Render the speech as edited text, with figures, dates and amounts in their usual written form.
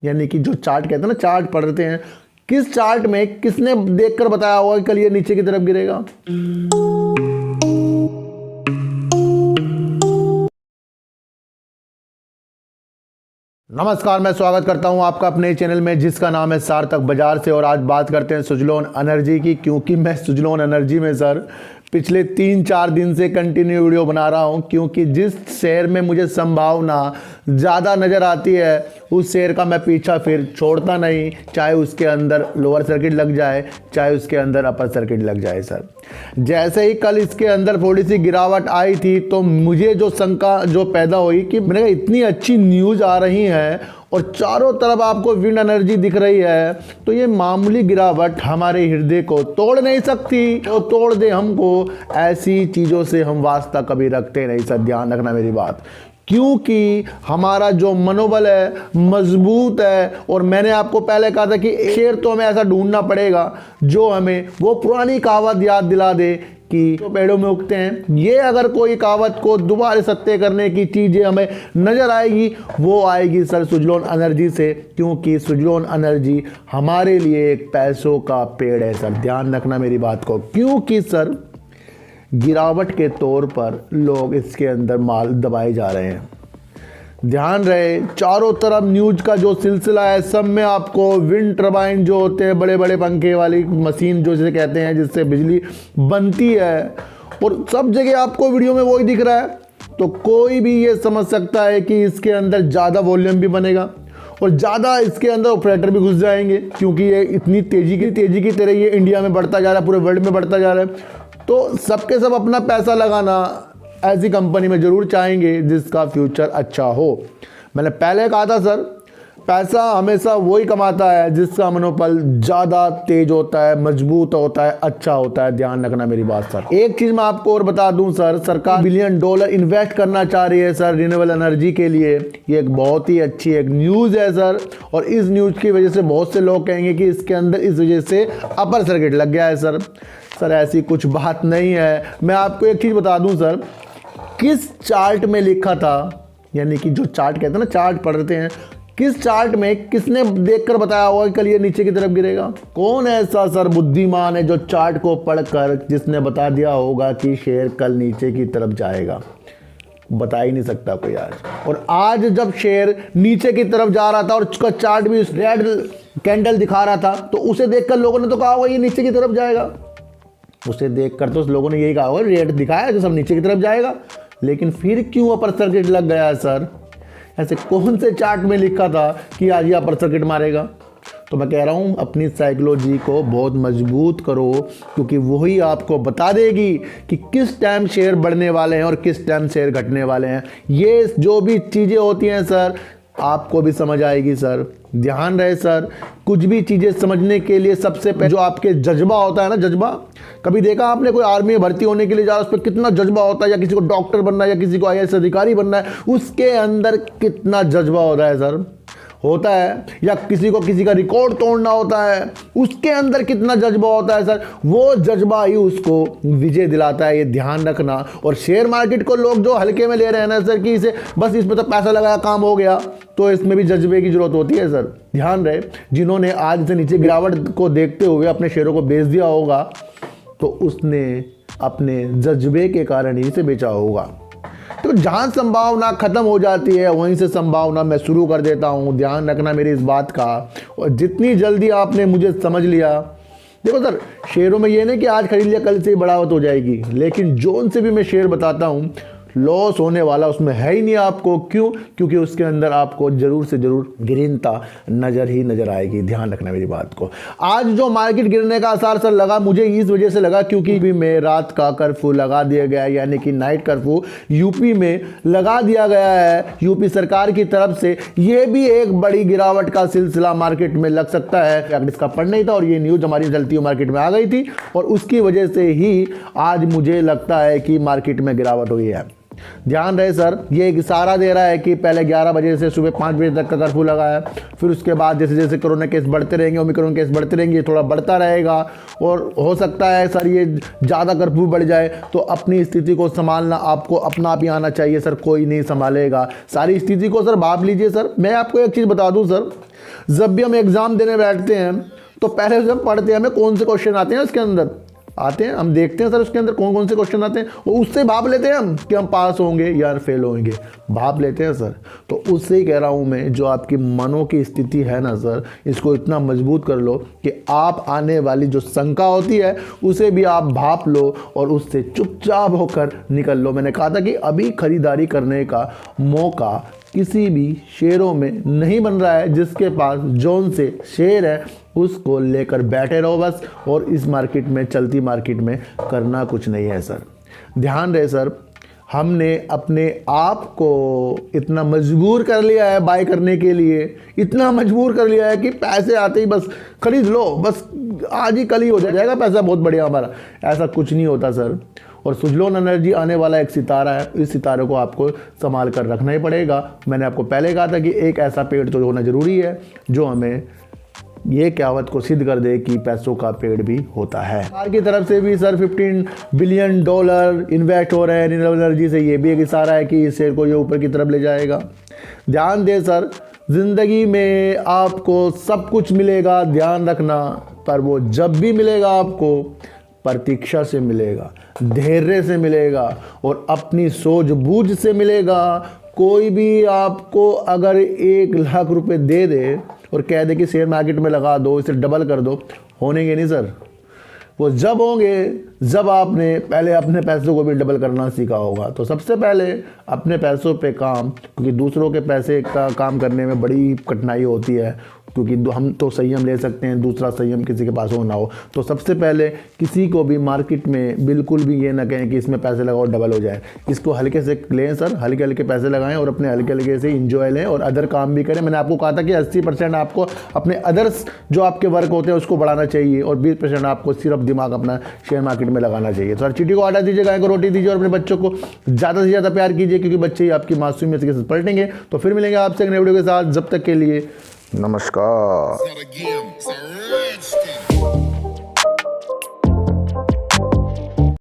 यानी कि जो चार्ट कहते हैं ना, चार्ट पढ़ते हैं, किस चार्ट में किसने देखकर बताया होगा कि कल ये नीचे की तरफ गिरेगा। नमस्कार, मैं स्वागत करता हूं आपका अपने चैनल में जिसका नाम है सार्थक बाजार से। और आज बात करते हैं सुजलोन एनर्जी की, क्योंकि मैं सुजलोन एनर्जी में सर पिछले 3-4 दिन से कंटिन्यू वीडियो बना रहा हूं, क्योंकि जिस शेयर में मुझे संभावना ज़्यादा नज़र आती है उस शेयर का मैं पीछा फिर छोड़ता नहीं, चाहे उसके अंदर लोअर सर्किट लग जाए, चाहे उसके अंदर अपर सर्किट लग जाए। सर जैसे ही कल इसके अंदर थोड़ी सी गिरावट आई थी तो मुझे जो शंका जो पैदा हुई कि मैंने कहा इतनी अच्छी न्यूज़ आ रही है और चारों तरफ आपको विंड एनर्जी दिख रही है, तो ये मामूली गिरावट हमारे हृदय को तोड़ नहीं सकती। तो तोड़ दे हमको, ऐसी चीज़ों से हम वास्ता कभी रखते नहीं सर, ध्यान रखना मेरी बात, क्योंकि हमारा जो मनोबल है मजबूत है। और मैंने आपको पहले कहा था कि शेयर तो हमें ऐसा ढूंढना पड़ेगा जो हमें वो पुरानी कहावत याद दिला दे कि जो पेड़ों में उगते हैं। ये अगर कोई कहावत को दोबारा सत्य करने की चीज़ें हमें नज़र आएगी, वो आएगी सर सुजलोन एनर्जी से, क्योंकि सुजलोन एनर्जी हमारे लिए एक पैसों का पेड़ है सर, ध्यान रखना मेरी बात को। क्योंकि सर गिरावट के तौर पर लोग इसके अंदर माल दबाए जा रहे हैं। ध्यान रहे, चारों तरफ न्यूज का जो सिलसिला है सब में आपको विंड टर्बाइन जो होते हैं, बड़े बड़े पंखे वाली मशीन जो जिसे कहते हैं, जिससे बिजली बनती है, और सब जगह आपको वीडियो में वही दिख रहा है। तो कोई भी ये समझ सकता है कि इसके अंदर ज़्यादा वॉल्यूम भी बनेगा और ज़्यादा इसके अंदर ऑपरेटर भी घुस जाएंगे, क्योंकि ये इतनी तेज़ी की तरह ये इंडिया में बढ़ता जा रहा है, पूरे वर्ल्ड में बढ़ता जा रहा है। तो सबके सब अपना पैसा लगाना ऐसी कंपनी में ज़रूर चाहेंगे जिसका फ्यूचर अच्छा हो। मैंने पहले कहा था सर, पैसा हमेशा वही कमाता है जिसका मनोबल ज़्यादा तेज होता है, मजबूत होता है, अच्छा होता है, ध्यान रखना मेरी बात सर। एक चीज़ मैं आपको और बता दूं सर, सरकार $1 बिलियन इन्वेस्ट करना चाह रही है सर रिन्यूएबल एनर्जी के लिए। ये एक बहुत ही अच्छी एक न्यूज़ है सर, और इस न्यूज़ की वजह से बहुत से लोग कहेंगे कि इसके अंदर इस वजह से अपर सर्किट लग गया है सर। सर ऐसी कुछ बात नहीं है। मैं आपको एक चीज़ बता दूं सर, किस चार्ट में लिखा था, यानी कि जो चार्ट कहते हैं ना, चार्ट पढ़ते हैं, किस चार्ट में किसने देखकर बताया होगा कि कल ये नीचे की तरफ गिरेगा। कौन ऐसा सर बुद्धिमान है जो चार्ट को पढ़कर जिसने बता दिया होगा कि शेयर कल नीचे की तरफ जाएगा? बता ही नहीं सकता कोई आज। और आज जब शेयर नीचे की तरफ जा रहा था और उसका चार्ट भी रेड कैंडल दिखा रहा था, तो उसे देखकर लोगों ने तो कहा होगा ये नीचे की तरफ जाएगा। उसे देखकर तो लोगों ने यही कहा होगा रेट दिखाया तो सब नीचे की तरफ जाएगा। लेकिन फिर क्यों अपर सर्किट लग गया है सर? ऐसे कौन से चार्ट में लिखा था कि आज ये अपर सर्किट मारेगा? तो मैं कह रहा हूँ अपनी साइकोलॉजी को बहुत मजबूत करो, क्योंकि वही आपको बता देगी कि किस टाइम शेयर बढ़ने वाले हैं और किस टाइम शेयर घटने वाले हैं। ये जो भी चीज़ें होती हैं सर आपको भी समझ आएगी सर। ध्यान रहे सर, कुछ भी चीज़ें समझने के लिए सबसे पहले जो आपके जज्बा होता है ना, जज्बा, कभी देखा आपने कोई आर्मी में भर्ती होने के लिए जा रहा है, उस पर कितना जज्बा होता है, या किसी को डॉक्टर बनना है या किसी को IAS अधिकारी बनना है, उसके अंदर कितना जज्बा होता है सर, होता है। या किसी को किसी का रिकॉर्ड तोड़ना होता है, उसके अंदर कितना जज्बा होता है सर, वो जज्बा ही उसको विजय दिलाता है, ये ध्यान रखना। और शेयर मार्केट को लोग जो हल्के में ले रहे हैं ना सर, कि इसे बस इसमें तो पैसा लगाया काम हो गया, तो इसमें भी जज्बे की जरूरत होती है सर। ध्यान रहे, जिन्होंने आज से नीचे गिरावट को देखते हुए अपने शेयरों को बेच दिया होगा, तो उसने अपने जज्बे के कारण ही इसे बेचा होगा। तो जहाँ संभावना खत्म हो जाती है वहीं से संभावना मैं शुरू कर देता हूँ, ध्यान रखना मेरी इस बात का। और जितनी जल्दी आपने मुझे समझ लिया, देखो सर शेयरों में ये नहीं कि आज खरीद लिया कल से ही बढ़ावत हो जाएगी, लेकिन जोन से भी मैं शेयर बताता हूँ लॉस होने वाला उसमें है ही नहीं आपको। क्यों? क्योंकि उसके अंदर आपको जरूर से जरूर गिरनता नजर आएगी, ध्यान रखना मेरी बात को। आज जो मार्केट गिरने का आसार सर लगा मुझे इस वजह से लगा क्योंकि भी में रात का कर्फ्यू लगा दिया गया है, यानी कि नाइट कर्फ्यू यूपी में लगा दिया गया है यूपी सरकार की तरफ से। ये भी एक बड़ी गिरावट का सिलसिला मार्केट में लग सकता है। अगर इसका पढ़ नहीं था और ये न्यूज हमारी चलती हुई मार्केट में आ गई थी, और उसकी वजह से ही आज मुझे लगता है कि मार्केट में गिरावट हुई है। ध्यान रहे सर, ये एक इशारा दे रहा है कि पहले 11 बजे से सुबह 5 बजे तक का कर्फ्यू लगाया, फिर उसके बाद जैसे जैसे कोरोना केस बढ़ते रहेंगे, ओमिक्रॉन केस बढ़ते रहेंगे, थोड़ा बढ़ता रहेगा और हो सकता है सर ये ज़्यादा कर्फ्यू बढ़ जाए। तो अपनी स्थिति को संभालना आपको अपना आप ही आना चाहिए सर, कोई नहीं संभालेगा सारी स्थिति को। सर भाप लीजिए सर, मैं आपको एक चीज़ बता दूँ सर, जब भी हम एग्ज़ाम देने बैठते हैं तो पहले जब पढ़ते हैं हमें कौन से क्वेश्चन आते हैं उसके अंदर आते हैं, हम देखते हैं सर उसके अंदर कौन कौन से क्वेश्चन आते हैं, वो उससे भाप लेते हैं हम कि हम पास होंगे या फेल होंगे, भाप लेते हैं सर। तो उससे ही कह रहा हूँ मैं, जो आपकी मनों की स्थिति है ना सर, इसको इतना मजबूत कर लो कि आप आने वाली जो शंका होती है उसे भी आप भाप लो और उससे चुपचाप होकर निकल लो। मैंने कहा था कि अभी खरीदारी करने का मौका किसी भी शेयरों में नहीं बन रहा है, जिसके पास जौन से शेयर है उसको लेकर बैठे रहो बस, और इस मार्केट में, चलती मार्केट में करना कुछ नहीं है सर। ध्यान रहे सर, हमने अपने आप को इतना मजबूर कर लिया है बाय करने के लिए, इतना मजबूर कर लिया है कि पैसे आते ही बस खरीद लो, बस आज ही कल ही हो जाएगा पैसा बहुत बढ़िया हमारा। ऐसा कुछ नहीं होता सर। और सुजलोन एनर्जी आने वाला एक सितारा है, इस सितारे को आपको संभाल कर रखना ही पड़ेगा। मैंने आपको पहले कहा था कि एक ऐसा पेड़ तो होना ज़रूरी है जो हमें ये कहावत को सिद्ध कर दे कि पैसों का पेड़ भी होता है। सरकार की तरफ से भी सर $15 बिलियन इन्वेस्ट हो रहे हैं रिन्यूएबल एनर्जी से, ये भी एक इशारा है कि इस शेयर को ये ऊपर की तरफ ले जाएगा। ध्यान दें सर, ज़िंदगी में आपको सब कुछ मिलेगा, ध्यान रखना, पर वो जब भी मिलेगा आपको प्रतीक्षा से मिलेगा, धैर्य से मिलेगा और अपनी सूझबूझ से मिलेगा। कोई भी आपको अगर 1 लाख रुपए दे दे और कह दे कि शेयर मार्केट में लगा दो, इसे डबल कर दो, होने नहीं सर। वो जब होंगे जब आपने पहले अपने पैसों को भी डबल करना सीखा होगा। तो सबसे पहले अपने पैसों पे काम, क्योंकि दूसरों के पैसे का काम करने में बड़ी कठिनाई होती है, क्योंकि हम तो संयम ले सकते हैं, दूसरा संयम किसी के पास हो ना हो। तो सबसे पहले किसी को भी मार्केट में बिल्कुल भी ये ना कहें कि इसमें पैसे लगाओ डबल हो जाए। इसको हल्के से लें सर, हल्के हल्के पैसे लगाएं और अपने हल्के हल्के से इंजॉय लें और अदर काम भी करें। मैंने आपको कहा था कि 80% आपको अपने अदर्स जो आपके वर्क होते हैं उसको बढ़ाना चाहिए और 20% आपको सिर्फ दिमाग अपना शेयर मार्केट में लगाना चाहिए। तो हर चीटी को आटा दीजिए, गाय को रोटी दीजिए और अपने बच्चों को ज़्यादा से ज़्यादा प्यार कीजिए, क्योंकि बच्चे ही आपकी मासूमियत के साथ पलटेंगे। तो फिर मिलेंगे आपसे एक नए वीडियो के साथ, जब तक के लिए नमस्कार।